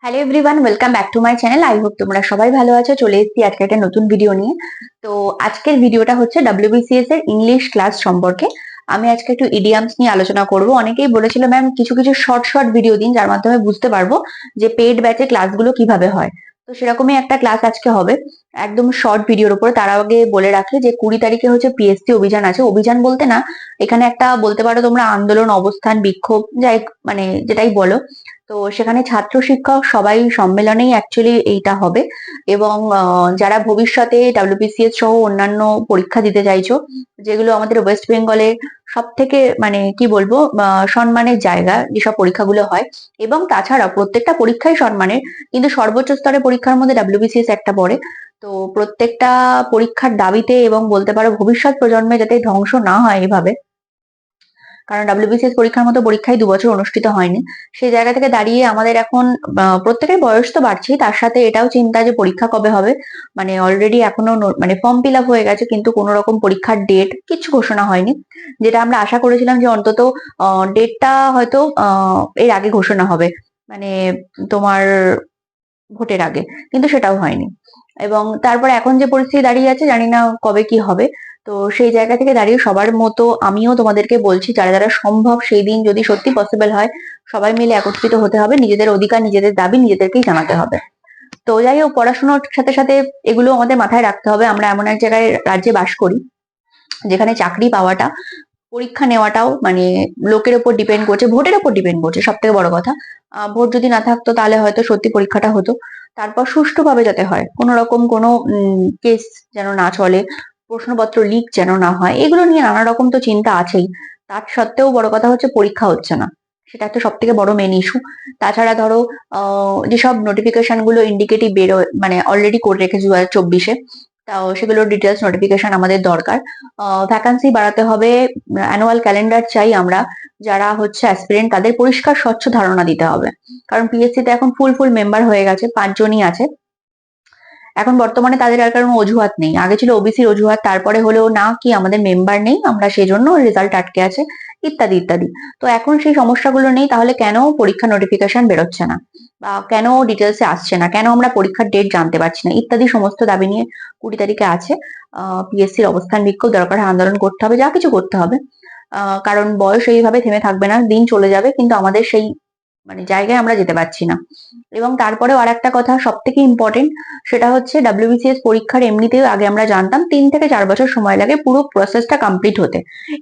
Hello everyone, welcome back to my channel. I hope তোমরা সবাই ভালো আছো। চলে এসেছি আজকে একটা নতুন ভিডিও নিয়ে। তো আজকের ভিডিওটা হচ্ছে ডব্লিউবিসিএস এর ইংলিশ ক্লাস সম্পর্কে। আমি আজকে একটু ইডিয়ামস নিয়ে আলোচনা করব। অনেকেই বলেছিল ম্যাম কিছু কিছু শর্ট শর্ট ভিডিও দিন যার মাধ্যমে বুঝতে পারবো যে পেইড ব্যাচে ক্লাসগুলো কিভাবে হয়। তো সেরকমই একটা ক্লাস আজকে হবে, একদম শর্ট ভিডিওর উপর। তার আগে বলে রাখি যে 20 তারিখে হচ্ছে পিএসসি অভিযান আছে। অভিযান বলতে না, এখানে একটা বলতে পারো তোমরা আন্দোলন, অবস্থান, বিক্ষোভ, যাই মানে যেটাই বলো। তো সেখানে ছাত্র শিক্ষক সবাই সম্মেলনেই অ্যাকচুয়ালি এইটা হবে। এবং যারা ভবিষ্যতে ডাব্লিউবিসিএস সহ অন্যান্য পরীক্ষা দিতে চাইছো, যেগুলো আমাদের ওয়েস্ট বেঙ্গলের সব থেকে মানে কি বলবো সম্মানের জায়গা যেসব পরীক্ষাগুলো হয়, এবং তাছাড়া প্রত্যেকটা পরীক্ষাই সম্মানের, কিন্তু সর্বোচ্চ স্তরের পরীক্ষার মধ্যে ডাব্লিউবিসিএস একটা পড়ে। তো প্রত্যেকটা পরীক্ষার দাবিতে এবং বলতে পারো ভবিষ্যৎ প্রজন্মে যাতে ধ্বংস না হয় এভাবে, কারণ ডাব্লিউবিসিএস পরীক্ষার মতো পরীক্ষাই 2 বছর অনুষ্ঠিত হয়নি। সেই জায়গা থেকে দাঁড়িয়ে আমাদের এখন প্রত্যেকের বয়স তো বাড়ছেই, তার সাথে এটাও চিন্তা যে পরীক্ষা কবে হবে। মানে অলরেডি এখনো মানে ফর্ম ফিল আপ হয়ে গেছে, কিন্তু কোনো রকম পরীক্ষার ডেট কিছু ঘোষণা হয়নি। যেটা আমরা আশা করেছিলাম যে অন্তত ডেটটা হয়তো এর আগে ঘোষণা হবে, মানে তোমার ভোটের আগে, কিন্তু সেটাও হয়নি। এবং তারপর এখন যে পরিস্থিতি দাঁড়িয়ে আছে, জানি না কবে কি হবে। তো সেই জায়গা থেকে দাঁড়িয়ে সবার মতো আমিও তোমাদেরকে বলছি, যারা যারা সম্ভব সেই দিন যদি সত্যি পসিবল হয়, সবাই মিলে একত্রিত হতে হবে। নিজেদের অধিকার, নিজেদের দাবি নিজেদেরকেই জানাতে হবে। তো যাই হোক, পড়াশোনার সাথে সাথে এগুলো আমাদের মাথায় রাখতে হবে। আমরা এমন এক জায়গায় রাজ্যে বাস করি যেখানে চাকরি পাওয়াটা, পরীক্ষা নেওয়াটাও মানে লোকের উপর ডিপেন্ড করছে, ভোটের উপর ডিপেন্ড করছে। সব থেকে বড় কথা, ভোট যদি না থাকতো তাহলে হয়তো সত্যি পরীক্ষাটা হতো। তারপর সুষ্ঠুভাবে যাতে হয়, কোনো রকম কোনো কেস যেন না চলে, প্রশ্নপত্র লিক যেন না হয়, এগুলো নিয়ে নানা রকম তো চিন্তা আছেই। তার সত্ত্বেও বড় কথা হচ্ছে পরীক্ষা হচ্ছে না, সেটা একটা সব থেকে বড় মেন ইস্যু। তাছাড়া ধরো যেসব নোটিফিকেশন গুলো ইন্ডিকেটিভ বেরোয়, মানে অলরেডি করে রেখেছে 2024-এ, তাও সেগুলোর ডিটেলস নোটিফিকেশন আমাদের দরকার। ভ্যাকান্সি বাড়াতে হবে, অ্যানুয়াল ক্যালেন্ডার চাই আমরা। যারা হচ্ছে অ্যাসপিরেন্ট তাদের পরিষ্কার স্বচ্ছ ধারণা দিতে হবে, কারণ পিএসসি তে এখন ফুল ফুল মেম্বার হয়ে গেছে, 5 জনই আছে এখন বর্তমানে। তাদের আর কারণ অজুহাত নেই। আগে ছিল ওবিসির অজুহাত, তারপরে হলেও না কি আমাদের মেম্বার নেই, আমরা সেজন্য রেজাল্ট আটকে আছে, ইত্যাদি ইত্যাদি। তো এখন সেই সমস্যাগুলো নেই, তাহলে কেন পরীক্ষা নোটিফিকেশন বেরোচ্ছে না, বা কেন ডিটেলসে আসছে না, কেন আমরা পরীক্ষার ডেট জানতে পারছি না, ইত্যাদি সমস্ত দাবি নিয়ে 20 তারিখে আছে পিএসসির অবস্থান বিক্ষোভ। দরকার হয় আন্দোলন করতে হবে, যা কিছু করতে হবে। কারণ বয়স এইভাবে থেমে থাকবে না, দিন চলে যাবে, কিন্তু আমাদের সেই মানে জায়গায় আমরা যেতে পারছি না। এবং তারপরেও আর একটা কথা সব থেকে ইম্পর্টেন্ট, সেটা হচ্ছে ডাব্লিউবিসিএস পরীক্ষার এমনিতেও আগে আমরা জানতাম 3 থেকে 4 বছর সময় লাগে পুরো প্রসেসটা কমপ্লিট হতে।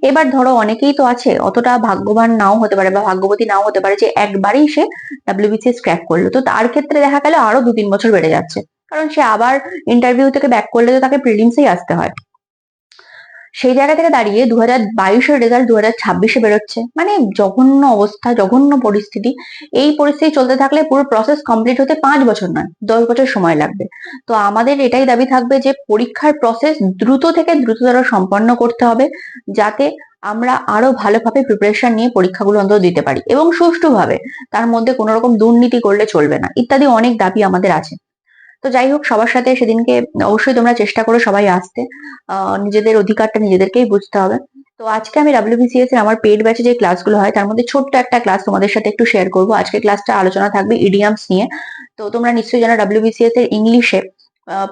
এবার ধরো অনেকেই তো আছে অতটা ভাগ্যবান নাও হতে পারে বা ভাগ্যবতী নাও হতে পারে যে একবারেই সে ডাব্লিউবিসিএস ক্র্যাক করলো, তো তার ক্ষেত্রে দেখা গেল আরো 2-3 বছর বেড়ে যাচ্ছে, কারণ সে আবার ইন্টারভিউ থেকে ব্যাক করলে তো তাকে প্রিলিমসেই আসতে হয়। সেই জায়গা থেকে দাঁড়িয়ে 2022-এর রেজাল্ট 2026-এ বেরোচ্ছে, মানে জঘন্য অবস্থা, জঘন্য পরিস্থিতি। এই পরিস্থিতি চলতে থাকলে পুরো প্রসেস কমপ্লিট হতে 5 বছর নয়, 10 বছর সময় লাগবে। তো আমাদের এটাই দাবি থাকবে যে পরীক্ষার প্রসেস দ্রুত থেকে দ্রুততর সম্পন্ন করতে হবে, যাতে আমরা আরো ভালোভাবে প্রিপারেশন নিয়ে পরীক্ষাগুলো অন্তত দিতে পারি, এবং সুষ্ঠুভাবে। তার মধ্যে কোনো রকম দুর্নীতি করলে চলবে না, ইত্যাদি অনেক দাবি আমাদের আছে। তো যাই হোক, সবার সাথে সেদিনকে অবশ্যই তোমরা চেষ্টা করো সবাই আসতে। নিজেদের অধিকারটা নিজেদেরকেই বুঝতে হবে। তো আজকে আমি ডাব্লিউবিসিএস এর আমার পেড ব্যাচে যে ক্লাসগুলো হয় তার মধ্যে ছোট্ট একটা ক্লাস তোমাদের সাথে একটু শেয়ার করবো। আজকে ক্লাসটা আলোচনা থাকবে ইডিয়ামস নিয়ে। তো তোমরা নিশ্চয়ই জানো ডাব্লিউবিসিএস এর ইংলিশে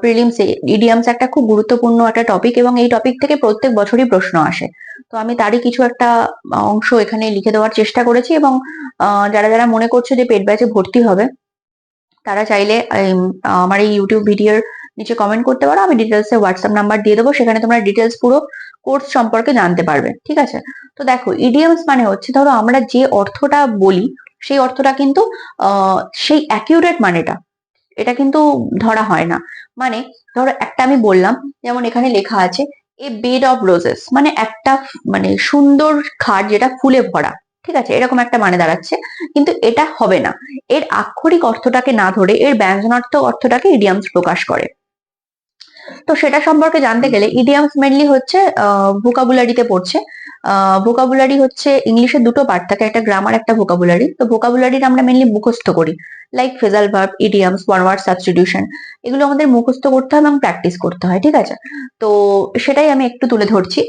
প্রিলিমসে ইডিয়ামস একটা খুব গুরুত্বপূর্ণ একটা টপিক, এবং এই টপিক থেকে প্রত্যেক বছরই প্রশ্ন আসে। তো আমি তারই কিছু একটা অংশ এখানে লিখে দেওয়ার চেষ্টা করেছি, এবং যারা যারা মনে করছো যে পেড ব্যাচে ভর্তি হবে, তারা চাইলে আমার এই ইউটিউব ভিডিওর নিচে কমেন্ট করতে পারো। আমি ডিটেলস এ হোয়াটসঅ্যাপ নাম্বার দিয়ে দেবো, সেখানে তোমরা ডিটেলস পুরো কোর্স সম্পর্কে জানতে পারবে, ঠিক আছে? তো দেখো, ইডিয়মস মানে হচ্ছে ধরো আমরা যে অর্থটা বলি সেই অর্থটা কিন্তু সেই অ্যাকিউরেট মানেটা এটা কিন্তু ধরা হয় না। মানে ধরো একটা আমি বললাম, যেমন এখানে লেখা আছে এ বেড অফ রোজেস, মানে একটা মানে সুন্দর খাট যেটা ফুলে ভরা, ঠিক আছে, এরকম একটা মানে দাঁড়াচ্ছে। কিন্তু এটা হবে না, এর আক্ষরিক অর্থটাকে না ধরে এর ব্যঞ্জনার্থক অর্থটাকে ইডিয়ামস প্রকাশ করে। তো সেটা সম্পর্কে জানতে গেলে ইডিয়ামস মেনলি হচ্ছে ভোকাবুলারিতে পড়ছে। ভোকাবুলারি হচ্ছে ইংলিশে দুটো পার্ট থাকে, একটা গ্রামার, একটা ভোকাবুলারি। তো ভোকাবুলারি আমরা মেনলি মুখস্থ করি, like phrasal verb, idioms, one word substitution, এগুলো আমাদের মুখস্থ করতে হয় এবং প্র্যাকটিস করতে হয়, ঠিক আছে? তো সেটাই আমি একটু তুলে ধরছি।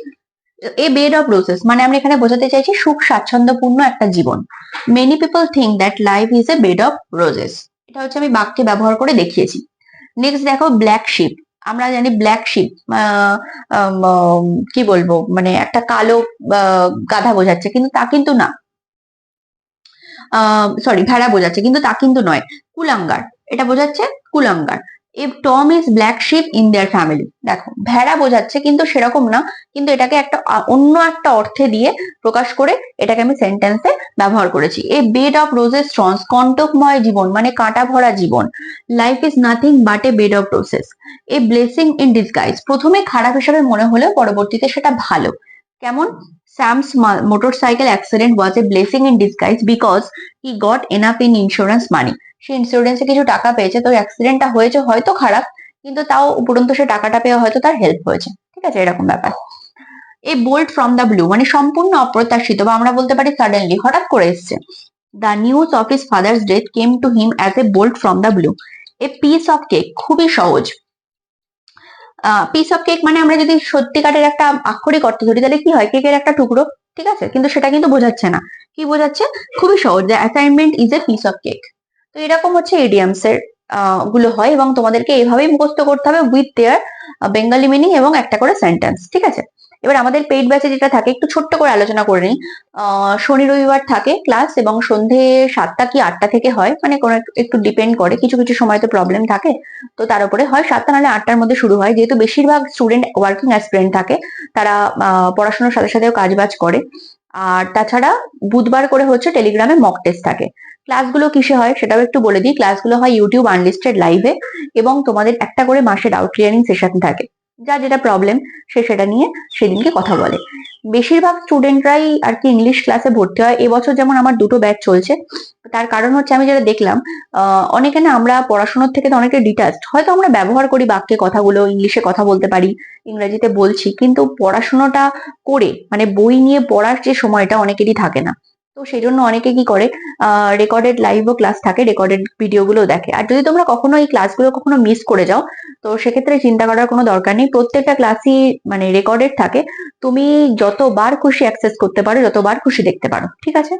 এ বেড অফ রোজেস মানে আমরা এখানে বোঝাতে চাইছি সুখ স্বাচ্ছন্দ্যপূর্ণ একটা জীবন। Many people think that life is a bed of roses, এটা হচ্ছে আমি বাক্যে ব্যবহার করে দেখিয়েছি। নেক্সট দেখো ব্ল্যাক শিপ। আমরা জানি ব্ল্যাক শিপ কি বলবো, মানে একটা কালো গাধা বোঝাচ্ছে, কিন্তু তা কিন্তু না। সরি, ভেড়া বোঝাচ্ছে, কিন্তু তা কিন্তু নয়। কুলাঙ্গার, এটা বোঝাচ্ছে কুলাঙ্গার। If Tom is black sheep in their family, দেখো ভেড়া বোঝাচ্ছে কিন্তু সেরকম না, কিন্তু এটাকে একটা অন্য একটা অর্থে দিয়ে প্রকাশ করে এটাকে আমি সেন্টেন্সে ব্যবহার করেছি। A bed of roses thorns, কণ্টকময় জীবন মানে কাঁটা ভরা জীবন। Life is nothing but a bed of roses. A blessing in disguise, প্রথমে খারাপ হিসাবে মনে হলেও পরবর্তীতে সেটা ভালো। কেমন? Sam's motorcycle accident was a blessing in disguise because he got enough in insurance money. সে ইন্স্যুরেন্সে কিছু টাকা পেয়েছে, তো অ্যাক্সিডেন্টটা হয়েছে হয়তো খারাপ, কিন্তু তাও উপরন্ত সে টাকাটা পেয়ে হয়তো তার হেল্প হয়েছে। ঠিক আছে, এরকম ব্যাপার। A bolt from the blue মানে সম্পূর্ণ অপ্রত্যাশিত, বা আমরা বলতে পারি সাডেনলি, হঠাৎ করে এসছে। The news of his father's death came to him as a bolt from the blue. A piece of cake, খুবই সহজ। পিস অফ কেক মানে আমরা যদি সত্যিকারের একটা আক্ষরিক অর্থ ধরি তাহলে কি হয়, কেকের একটা টুকরো, ঠিক আছে, কিন্তু সেটা কিন্তু বোঝাচ্ছে না। কি বোঝাচ্ছে? খুবই সহজ, the assignment is a piece of cake. তো এরকম হচ্ছে ইডিয়ামস এর গুলো হয়, এবং তোমাদেরকে এইভাবেই মুখস্থ করতে হবে উইথ দেয়ার বেঙ্গলি মিনিং এবং একটা করে সেন্টেন্স। ঠিক আছে, এবার আমাদের পেইড ব্যাচে যেটা থাকে একটু ছোট্ট করে আলোচনা করে নিই। শনি রবিবার থাকে ক্লাস, এবং সন্ধে 7টা কি 8টা থেকে হয়, মানে কোনো একটু ডিপেন্ড করে, কিছু কিছু সময় তো প্রবলেম থাকে, তো তার উপরে হয় 7টা নাহলে 8টার মধ্যে শুরু হয়। যেহেতু বেশিরভাগ স্টুডেন্ট ওয়ার্কিং অ্যাসপিরেন্ট থাকে, তারা পড়াশোনার সাথে সাথেও কাজবাজ করে। আর তাছাড়া বুধবার করে হচ্ছে টেলিগ্রামে মক টেস্ট থাকে। ক্লাসগুলো কিসে হয় সেটাও একটু বলে দিই। ক্লাসগুলো হয় ইউটিউব আনলিস্টেড লাইভে, এবং তোমাদের একটা করে মাসে ডাউট ক্লিয়ারিং সেশন থাকে। যা যেটা প্রবলেম সে সেটা নিয়ে সেদিনকে কথা বলে। বেশিরভাগ স্টুডেন্টরাই আর কি ইংলিশ ক্লাসে ভর্তি হয়। এবছর যেমন আমার দুটো ব্যাচ চলছে, তার কারণ হচ্ছে আমি যেটা দেখলাম, অনেকে না, আমরা পড়াশোনার থেকে তো অনেকে ডিটাচড, হয়তো আমরা ব্যবহার করি বাক্যে কথাগুলো, ইংলিশে কথা বলতে পারি, ইংরেজিতে বলছি, কিন্তু পড়াশোনাটা করে মানে বই নিয়ে পড়ার যে সময়টা অনেকেরই থাকে না। তো সেই জন্য অনেকে কি করে, রেকর্ডেড লাইভও ক্লাস থাকে, রেকর্ডেড ভিডিওগুলো দেখে। আর যদি তোমরা কখনো এই ক্লাসগুলো কখনো মিস করে যাও, তো সেক্ষেত্রে চিন্তা করার কোনো দরকার নেই, প্রত্যেকটা ক্লাসই মানে রেকর্ডেড থাকে। তুমি যতবার খুশি অ্যাক্সেস করতে পারো, যতবার খুশি দেখতে পারো। ঠিক আছে,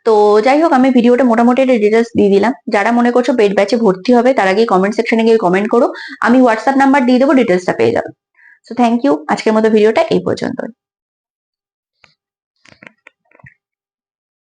তো যাই হোক, আমি ভিডিওটা মোটামুটি একটা ডিটেলস দিয়ে দিলাম। যারা মনে করছো পেড ব্যাচে ভর্তি হবে তারা গিয়ে কমেন্ট সেকশনে গিয়ে কমেন্ট করো, আমি হোয়াটসঅ্যাপ নাম্বার দিয়ে দেবো, ডিটেলসটা পেয়ে যাবে। সো থ্যাংক ইউ, আজকের মতো ভিডিওটা এই পর্যন্ত।